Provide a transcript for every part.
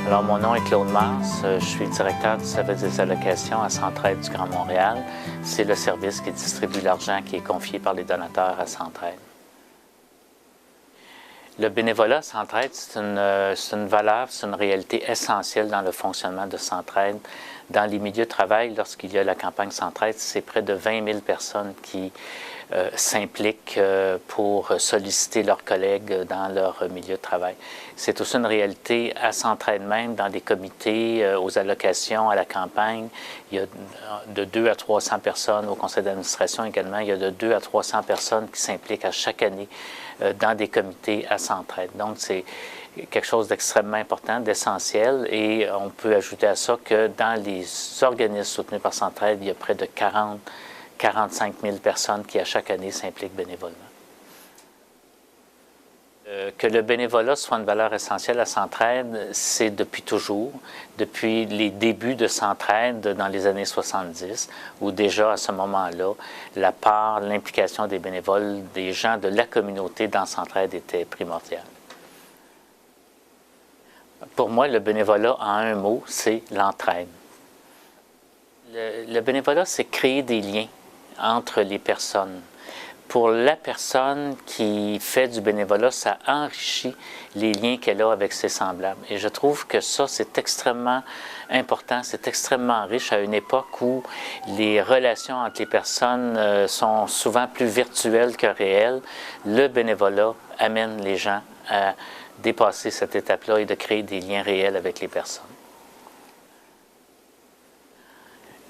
Alors, mon nom est Claude Mars, je suis directeur du service des allocations à Centraide du Grand Montréal. C'est le service qui distribue l'argent qui est confié par les donateurs à Centraide. Le bénévolat à Centraide, c'est une valeur, c'est une réalité essentielle dans le fonctionnement de Centraide. Dans les milieux de travail, lorsqu'il y a la campagne Centraide, c'est près de 20 000 personnes qui s'impliquent pour solliciter leurs collègues dans leur milieu de travail. C'est aussi une réalité à Centraide même, dans des comités, aux allocations, à la campagne. Il y a de 200 à 300 personnes, au conseil d'administration également, il y a de 200 à 300 personnes qui s'impliquent à chaque année dans des comités à Centraide. Donc, c'est quelque chose d'extrêmement important, d'essentiel, et on peut ajouter à ça que dans les organismes soutenus par Centraide, il y a près de 45 000 personnes qui, à chaque année, s'impliquent bénévolement. Que le bénévolat soit une valeur essentielle à Centraide, c'est depuis toujours, depuis les débuts de Centraide dans les années 70, où déjà à ce moment-là, la part, l'implication des bénévoles, des gens de la communauté dans Centraide était primordiale. Pour moi, le bénévolat, en un mot, c'est l'entraide. Le bénévolat, c'est créer des liens entre les personnes. Pour la personne qui fait du bénévolat, ça enrichit les liens qu'elle a avec ses semblables. Et je trouve que ça, c'est extrêmement important, c'est extrêmement riche à une époque où les relations entre les personnes sont souvent plus virtuelles que réelles. Le bénévolat amène les gens à dépasser cette étape-là et de créer des liens réels avec les personnes.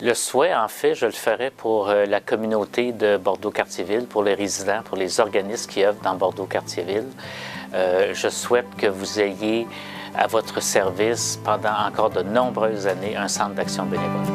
Le souhait, en fait, je le ferais pour la communauté de Bordeaux-Cartierville, pour les résidents, pour les organismes qui œuvrent dans Bordeaux-Cartierville. Je souhaite que vous ayez à votre service, pendant encore de nombreuses années, un centre d'action bénévole.